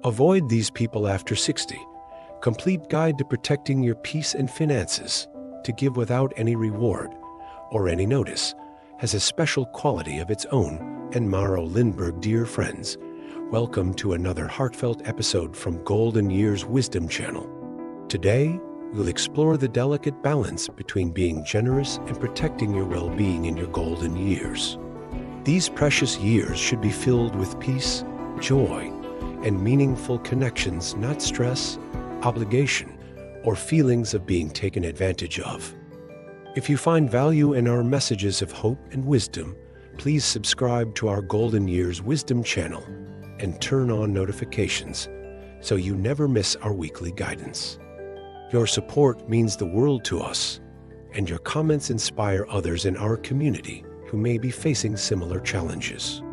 Avoid these people after 60. Complete Guide to Protecting Your Peace and Finances, to give without any reward or any notice, has a special quality of its own. And Maro Lindbergh, dear friends, welcome to another heartfelt episode from Golden Years Wisdom Channel. Today, we'll explore the delicate balance between being generous and protecting your well-being in your golden years. These precious years should be filled with peace, joy, and meaningful connections, not stress, obligation, or feelings of being taken advantage of. If you find value in our messages of hope and wisdom, please subscribe to our Golden Years Wisdom Channel and turn on notifications so you never miss our weekly guidance. Your support means the world to us, and your comments inspire others in our community who may be facing similar challenges.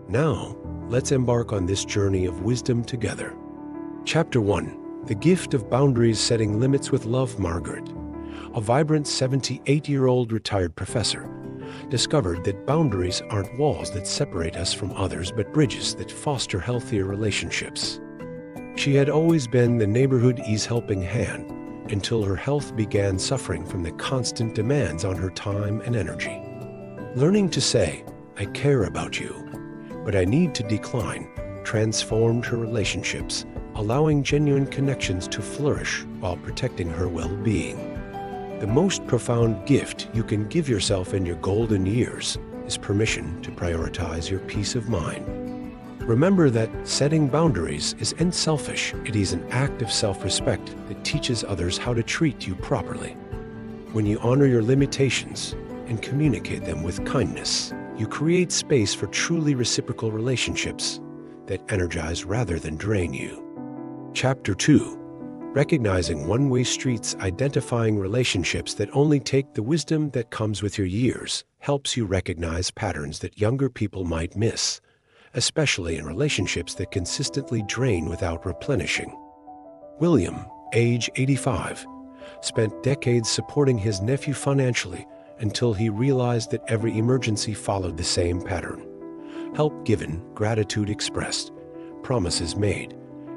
Now, let's embark on this journey of wisdom together. Chapter 1. The Gift of Boundaries: Setting Limits with Love. Margaret, a vibrant 78-year-old retired professor, discovered that boundaries aren't walls that separate us from others, but bridges that foster healthier relationships. She had always been the neighborhood helping hand until her health began suffering from the constant demands on her time and energy. Learning to say, "I care about you, but I need to decline," transformed her relationships, allowing genuine connections to flourish while protecting her well-being. The most profound gift you can give yourself in your golden years is permission to prioritize your peace of mind. Remember that setting boundaries isn't selfish. It is an act of self-respect that teaches others how to treat you properly. When you honor your limitations and communicate them with kindness, you create space for truly reciprocal relationships that energize rather than drain you. Chapter 2. Recognizing one-way streets: Identifying relationships that only take. The wisdom that comes with your years helps you recognize patterns that younger people might miss, especially in relationships that consistently drain without replenishing. William, age 85, spent decades supporting his nephew financially until he realized that every emergency followed the same pattern: help given, gratitude expressed, promises made,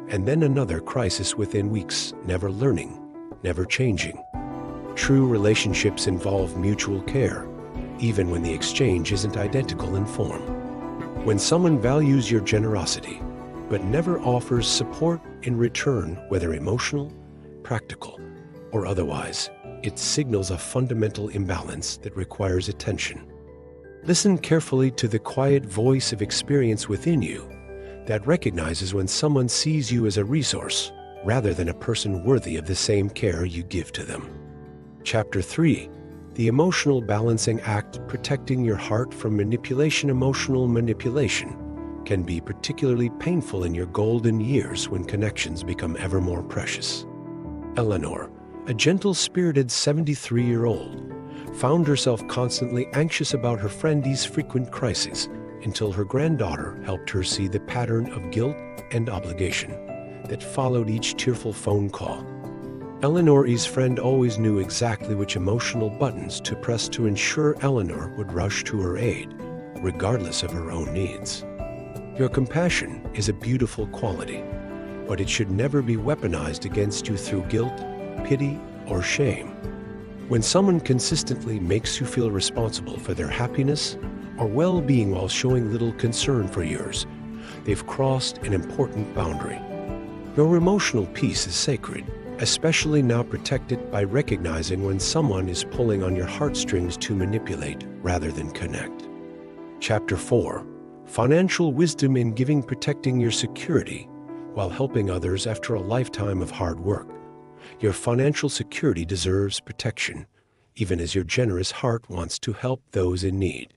and then another crisis within weeks, never learning, never changing. True relationships involve mutual care, even when the exchange isn't identical in form. When someone values your generosity, but never offers support in return, whether emotional, practical, or otherwise, it signals a fundamental imbalance that requires attention. Listen carefully to the quiet voice of experience within you that recognizes when someone sees you as a resource rather than a person worthy of the same care you give to them. Chapter 3. The Emotional Balancing Act: Protecting Your Heart from Manipulation. Emotional manipulation can be particularly painful in your golden years when connections become ever more precious. Eleanor, a gentle-spirited 73-year-old, found herself constantly anxious about her friend's frequent crises until her granddaughter helped her see the pattern of guilt and obligation that followed each tearful phone call. Eleanor's friend always knew exactly which emotional buttons to press to ensure Eleanor would rush to her aid, regardless of her own needs. Your compassion is a beautiful quality, but it should never be weaponized against you through guilt, pity, or shame. When someone consistently makes you feel responsible for their happiness or well-being while showing little concern for yours, they've crossed an important boundary. Your emotional peace is sacred, especially now. Protect it by recognizing when someone is pulling on your heartstrings to manipulate rather than connect. Chapter 4. Financial Wisdom in Giving: Protecting your security while helping others. After a lifetime of hard work, your financial security deserves protection, even as your generous heart wants to help those in need.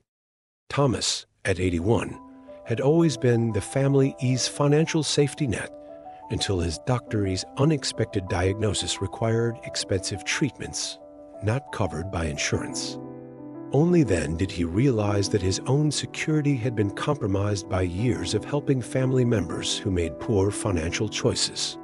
Thomas, at 81, had always been the family's financial safety net until his doctor's unexpected diagnosis required expensive treatments not covered by insurance. Only then did he realize that his own security had been compromised by years of helping family members who made poor financial choices.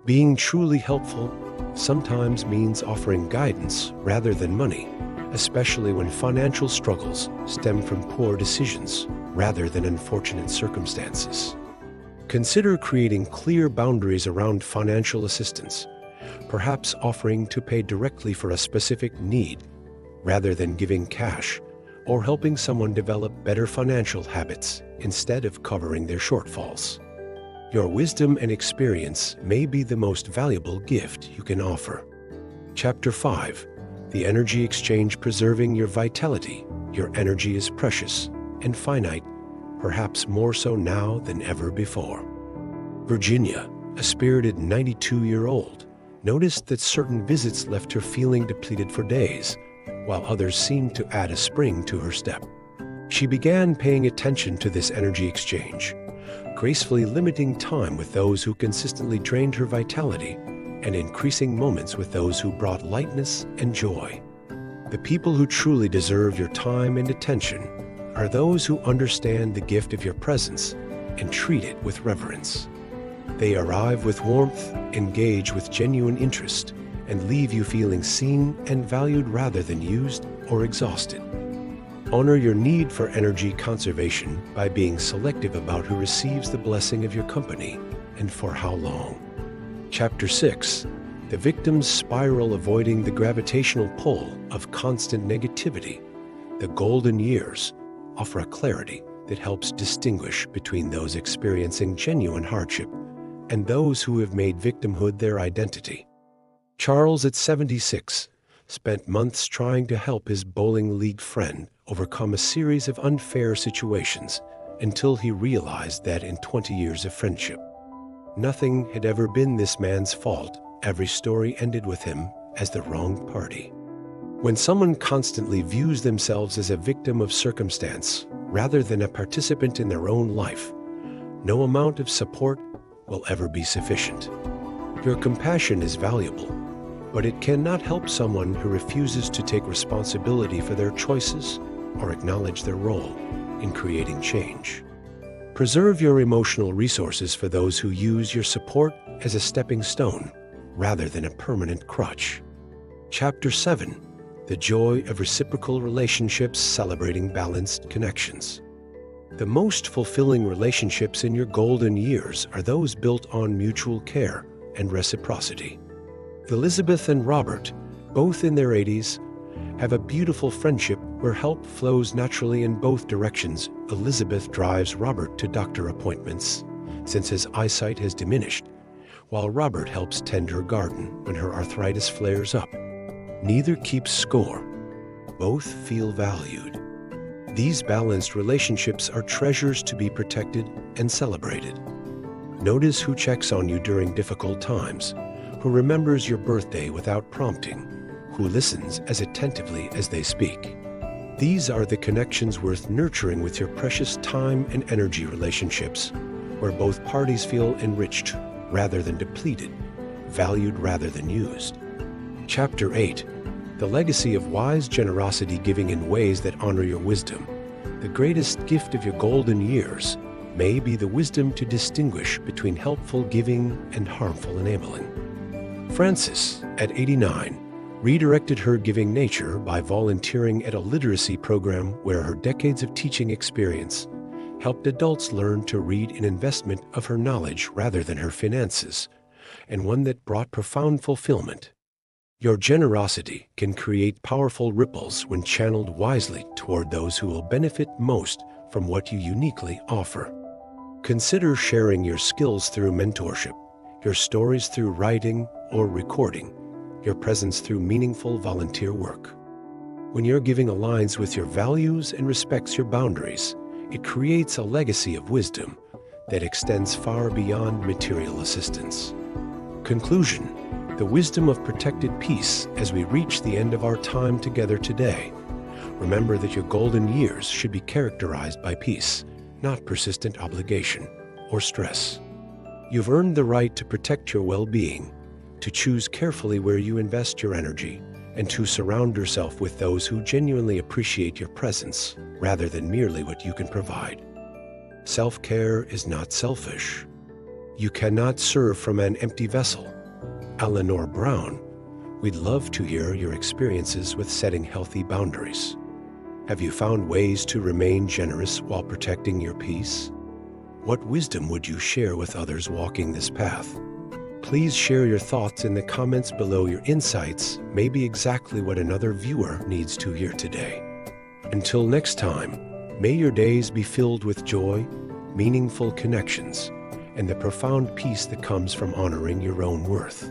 Being truly helpful sometimes means offering guidance rather than money, especially when financial struggles stem from poor decisions rather than unfortunate circumstances. Consider creating clear boundaries around financial assistance, perhaps offering to pay directly for a specific need rather than giving cash, or helping someone develop better financial habits instead of covering their shortfalls. Your wisdom and experience may be the most valuable gift you can offer. Chapter 5. The energy exchange. Preserving your vitality. Your energy is precious and finite, perhaps more so now than ever before. Virginia, a spirited 92-year-old, noticed that certain visits left her feeling depleted for days, while others seemed to add a spring to her step. She began paying attention to this energy exchange, gracefully limiting time with those who consistently drained her vitality and increasing moments with those who brought lightness and joy. The people who truly deserve your time and attention are those who understand the gift of your presence and treat it with reverence. They arrive with warmth, engage with genuine interest, and leave you feeling seen and valued rather than used or exhausted. Honor your need for energy conservation by being selective about who receives the blessing of your company and for how long. Chapter 6. The victim's spiral. Avoiding the gravitational pull of constant negativity. The golden years offer a clarity that helps distinguish between those experiencing genuine hardship and those who have made victimhood their identity. Charles, at 76, spent months trying to help his bowling league friend overcome a series of unfair situations until he realized that in 20 years of friendship, nothing had ever been this man's fault. Every story ended with him as the wrong party. When someone constantly views themselves as a victim of circumstance rather than a participant in their own life, no amount of support will ever be sufficient. Your compassion is valuable, but it cannot help someone who refuses to take responsibility for their choices or acknowledge their role in creating change. Preserve your emotional resources for those who use your support as a stepping stone rather than a permanent crutch. Chapter 7. The joy of reciprocal relationships. Celebrating balanced connections. The most fulfilling relationships in your golden years are those built on mutual care and reciprocity. Elizabeth and Robert, both in their 80s, have a beautiful friendship where help flows naturally in both directions. Elizabeth drives Robert to doctor appointments since his eyesight has diminished, while Robert helps tend her garden when her arthritis flares up. Neither keeps score. Both feel valued. These balanced relationships are treasures to be protected and celebrated. Notice who checks on you during difficult times, who remembers your birthday without prompting, who listens as attentively as they speak. These are the connections worth nurturing with your precious time and energy. Relationships where both parties feel enriched rather than depleted, valued rather than used. Chapter 8. The legacy of wise generosity. Giving in ways that honor your wisdom. The greatest gift of your golden years may be the wisdom to distinguish between helpful giving and harmful enabling. Frances, at 89, redirected her giving nature by volunteering at a literacy program where her decades of teaching experience helped adults learn to read an investment of her knowledge rather than her finances, and one that brought profound fulfillment. Your generosity can create powerful ripples when channeled wisely toward those who will benefit most from what you uniquely offer. Consider sharing your skills through mentorship, your stories through writing or recording, your presence through meaningful volunteer work. When your giving aligns with your values and respects your boundaries, it creates a legacy of wisdom that extends far beyond material assistance. Conclusion. The wisdom of protected peace. As we reach the end of our time together today, remember that your golden years should be characterized by peace, not persistent obligation or stress. You've earned the right to protect your well-being, to choose carefully where you invest your energy, and to surround yourself with those who genuinely appreciate your presence rather than merely what you can provide. Self-care is not selfish. You cannot serve from an empty vessel. Eleanor Brown, we'd love to hear your experiences with setting healthy boundaries. Have you found ways to remain generous while protecting your peace? What wisdom would you share with others walking this path? Please share your thoughts in the comments below. Your insights may be exactly what another viewer needs to hear today. Until next time, may your days be filled with joy, meaningful connections, and the profound peace that comes from honoring your own worth.